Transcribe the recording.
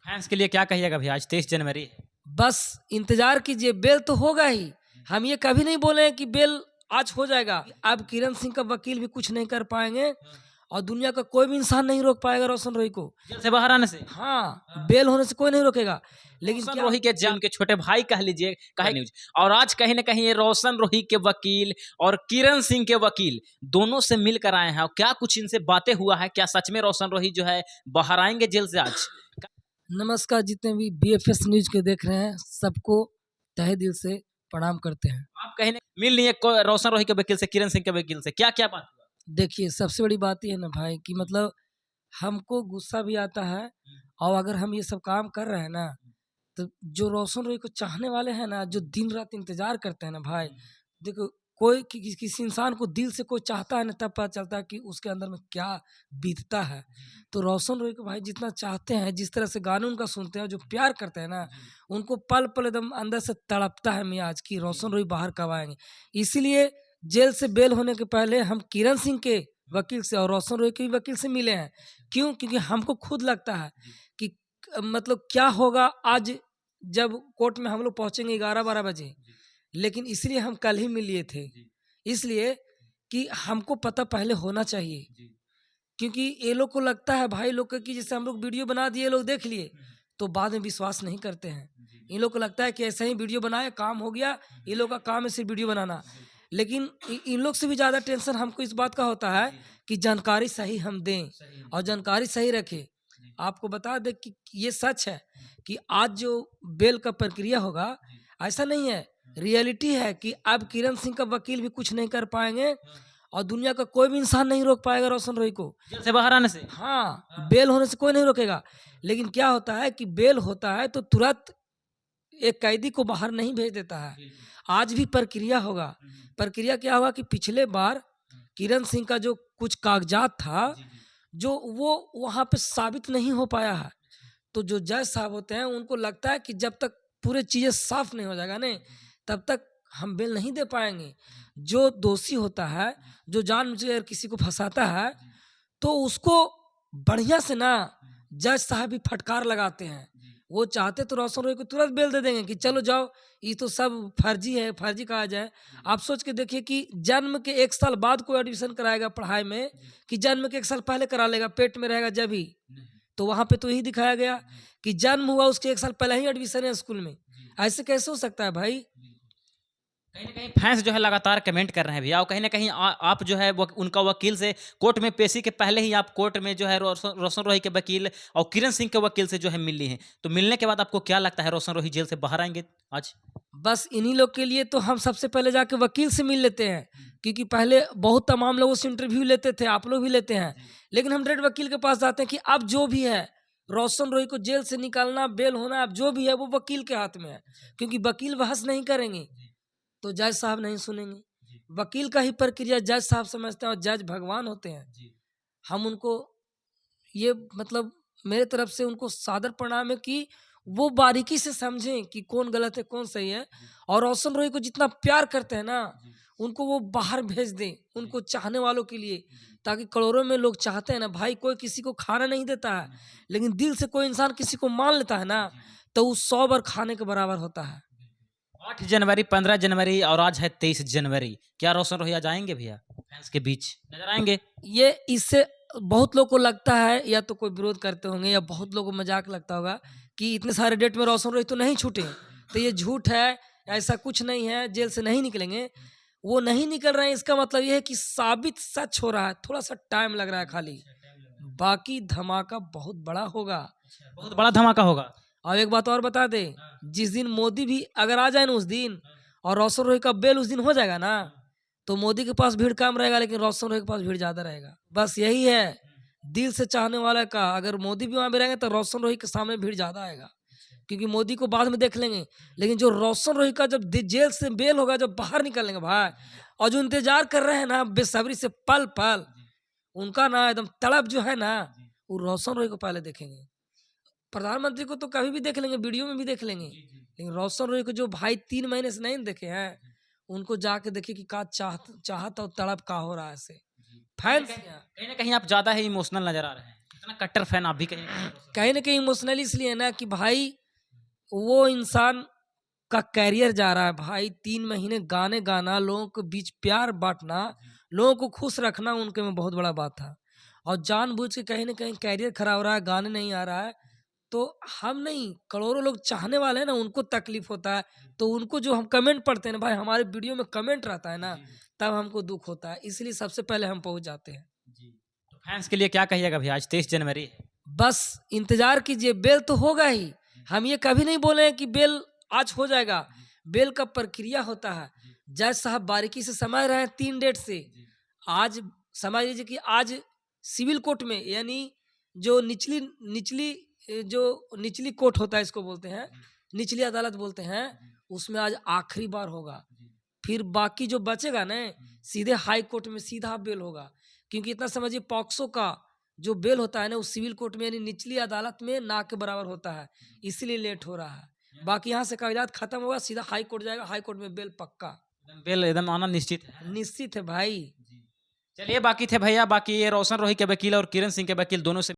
Fans के लिए क्या कहिएगा भैया, आज 23 जनवरी है। बस इंतजार कीजिए, बेल तो होगा ही। हम ये कभी नहीं बोले हैं कि बेल आज हो जाएगा। अब किरण सिंह का वकील भी कुछ नहीं कर पाएंगे और दुनिया का कोई भी इंसान नहीं रोक पाएगा रोशन रोही को। जेल से बाहर आने से हाँ, बेल होने से कोई नहीं रोकेगा। लेकिन रोशन क्या रोही के उनके छोटे भाई कह लीजिए कहे न्यूज, और आज कहीं ना कहीं ये रोशन रोही के वकील और किरण सिंह के वकील दोनों से मिलकर आए हैं, और क्या कुछ इनसे बातें हुआ है, क्या सच में रोशन रोही जो है बाहर आएंगे जेल से आज? नमस्कार, जितने भी BFS न्यूज के देख रहे हैं सबको तहे दिल से प्रणाम करते हैं। आप कहीं मिल लिए रोशन रोही के वकील से, किरण सिंह के वकील से, क्या क्या बात हुआ? देखिए, सबसे बड़ी बात ये है ना भाई कि मतलब हमको गुस्सा भी आता है, और अगर हम ये सब काम कर रहे हैं ना, तो जो रोशन रोही को चाहने वाले हैं ना, जो दिन रात इंतजार करते हैं ना भाई, देखो कोई किसी इंसान को दिल से कोई चाहता है ना, तब पता चलता है कि उसके अंदर में क्या बीतता है। तो रोशन रोही को भाई जितना चाहते हैं, जिस तरह से गाने उनका सुनते हैं, जो प्यार करते हैं ना, उनको पल पल एकदम अंदर से तड़पता है मियाज की रोशन रोही बाहर कब आएंगे। इसीलिए जेल से बेल होने के पहले हम किरण सिंह के वकील से और रोशन रोही के भी वकील से मिले हैं। क्यों? क्योंकि हमको खुद लगता है कि मतलब क्या होगा आज जब कोर्ट में हम लोग पहुंचेंगे 11-12 बजे। लेकिन इसलिए हम कल ही मिल लिए थे, इसलिए कि हमको पता पहले होना चाहिए। क्योंकि ये लोग को लगता है भाई लोग कि जैसे हम लोग वीडियो बना दिए, लोग देख लिए, तो बाद में विश्वास नहीं करते हैं। इन लोग को लगता है कि ऐसे ही वीडियो बनाए काम हो गया, इन लोग का काम है सिर्फ वीडियो बनाना। लेकिन इन लोग से भी ज़्यादा टेंशन हमको इस बात का होता है कि जानकारी सही हम दें और जानकारी सही रखें। आपको बता दें कि ये सच है कि आज जो बेल का प्रक्रिया होगा, ऐसा नहीं है, रियलिटी है कि अब किरण सिंह का वकील भी कुछ नहीं कर पाएंगे और दुनिया का कोई भी इंसान नहीं रोक पाएगा रोशन रोही को जेल से बाहर आने से। हाँ, बेल होने से कोई नहीं रोकेगा। लेकिन क्या होता है कि बेल होता है तो तुरंत एक कैदी को बाहर नहीं भेज देता है। आज भी प्रक्रिया होगा। प्रक्रिया क्या होगा कि पिछले बार किरण सिंह का जो कुछ कागजात था, जो वो वहाँ पे साबित नहीं हो पाया है, तो जो जज साहब होते हैं उनको लगता है कि जब तक पूरे चीजें साफ नहीं हो जाएगा नहीं, तब तक हम बेल नहीं दे पाएंगे। जो दोषी होता है, जो जानबूझकर किसी को फंसाता है, तो उसको बढ़िया से ना जज साहब भी फटकार लगाते हैं। वो चाहते तो रोशन रोही को तुरंत बेल दे देंगे कि चलो जाओ, ये तो सब फर्जी है, फर्जी कहा जाए। आप सोच के देखिए कि जन्म के 1 साल बाद कोई एडमिशन कराएगा पढ़ाई में, कि जन्म के 1 साल पहले करा लेगा, पेट में रहेगा जब ही। तो वहां पे तो यही दिखाया गया कि जन्म हुआ उसके 1 साल पहले ही एडमिशन है स्कूल में। ऐसे कैसे हो सकता है भाई? कहीं ना कहीं फैंस जो है लगातार कमेंट कर रहे हैं भैया, और कहीं ना कहीं आप जो है उनका वकील से कोर्ट में पेशी के पहले ही आप कोर्ट में जो है रोशन रोही के वकील और किरण सिंह के वकील से जो है मिल ली हैं, तो मिलने के बाद आपको क्या लगता है रोशन रोही जेल से बाहर आएंगे आज? बस इन्हीं लोग के लिए तो हम सबसे पहले जाके वकील से मिल लेते हैं, क्योंकि पहले बहुत तमाम लोगों से इंटरव्यू लेते थे, आप लोग भी लेते हैं, लेकिन हम डायरेक्ट वकील के पास जाते हैं कि अब जो भी है रोशन रोही को जेल से निकालना, बेल होना, अब जो भी है वो वकील के हाथ में है। क्योंकि वकील बहस नहीं करेंगे तो जज साहब नहीं सुनेंगे। वकील का ही प्रक्रिया जज साहब समझते हैं, और जज भगवान होते हैं। हम उनको ये मतलब मेरे तरफ से उनको सादर प्रणाम है कि वो बारीकी से समझें कि कौन गलत है कौन सही है, और रोशन रोही को जितना प्यार करते हैं ना, उनको वो बाहर भेज दें उनको चाहने वालों के लिए। ताकि करोड़ों में लोग चाहते हैं ना भाई, कोई किसी को खाना नहीं देता है, लेकिन दिल से कोई इंसान किसी को मान लेता है ना, तो वो 100 बार खाने के बराबर होता है। 8 जनवरी, 15 जनवरी और आज है 23 जनवरी, क्या रोशन रोही आज आएंगे भैया फैंस के बीच, नजर आएंगे? ये इससे बहुत लोग को लगता है, या तो कोई विरोध करते होंगे या बहुत लोगों को मजाक लगता होगा कि इतने सारे डेट में रोशन रोही तो नहीं छूटे, तो ये झूठ है, ऐसा कुछ नहीं है, जेल से नहीं निकलेंगे। वो नहीं निकल रहे हैं, इसका मतलब ये है कि साबित सच हो रहा है, थोड़ा सा टाइम लग रहा है खाली। बाकी धमाका बहुत बड़ा होगा। बहुत बड़ा धमाका होगा। और एक बात और बता दे, जिस दिन मोदी भी अगर आ जाए ना उस दिन, और रोशन रोही का बेल उस दिन हो जाएगा ना, तो मोदी के पास भीड़ कम रहेगा, लेकिन रोशन रोही के पास भीड़ ज्यादा रहेगा। बस यही है दिल से चाहने वाला का। अगर मोदी भी वहां पे रहेंगे तो रोशन रोही के सामने भीड़ ज्यादा आएगा, क्योंकि मोदी को बाद में देख लेंगे। लेकिन जो रोशन रोही का जब जेल से बेल होगा, जब बाहर निकलेंगे भाई, और जो इंतजार कर रहे हैं ना बेसब्री से पल पल, उनका ना एकदम तड़प जो है ना, वो रोशन रोही को पहले देखेंगे। प्रधानमंत्री को तो कभी भी देख लेंगे, वीडियो में भी देख लेंगे, लेकिन रोशन रोही को जो भाई 3 महीने से नहीं देखे हैं, उनको जाके देखिए कि का चाहत और तड़प का हो रहा है। ऐसे फैंस कहीं ना कहीं आप ज्यादा ही इमोशनल नजर आ रहे हैं। इतना कट्टर फैन आप भी कहीं कहीं ना कहीं इमोशनली इसलिए ना कि भाई वो इंसान का कैरियर जा रहा है भाई, 3 महीने गाने गाना, लोगों के बीच प्यार बांटना, लोगों को खुश रखना उनके में बहुत बड़ा बात था। और जानबूझ के कहीं ना कहीं कैरियर खराब हो रहा है, गाने नहीं आ रहा है, तो हम नहीं, करोड़ों लोग चाहने वाले हैं ना, उनको तकलीफ होता है। तो उनको जो हम कमेंट पढ़ते हैं ना भाई, हमारे वीडियो में कमेंट रहता है ना, तब हमको दुख होता है, इसलिए सबसे पहले हम पहुंच जाते हैं। जी। तो फैंस के लिए क्या कहिएगा भैया, आज 23 जनवरी है। बस इंतजार कीजिए, बेल तो होगा ही। हम ये कभी नहीं बोले हैं कि बेल आज हो जाएगा, बेल का प्रक्रिया होता है। जज साहब बारीकी से समझ रहे हैं 3 डेट से। आज समझ लीजिए कि आज सिविल कोर्ट में, यानी जो निचली निचली जो निचली कोर्ट होता है, इसको बोलते हैं निचली अदालत बोलते हैं, उसमें आज आखिरी बार होगा। फिर बाकी जो बचेगा ना, सीधे हाई कोर्ट में सीधा बेल होगा। क्योंकि इतना समझिए, पॉक्सो का जो बेल होता है ना, वो सिविल कोर्ट में यानी निचली अदालत में ना के बराबर होता है, इसलिए लेट हो रहा है। बाकी यहाँ से कागजात खत्म होगा, सीधा हाई कोर्ट जाएगा, हाई कोर्ट में बेल पक्का बेल एकदम आना निश्चित है। निश्चित है भाई। चलिए, बाकी थे भैया, बाकी ये रोशन रोही के वकील और किरण सिंह के वकील दोनों से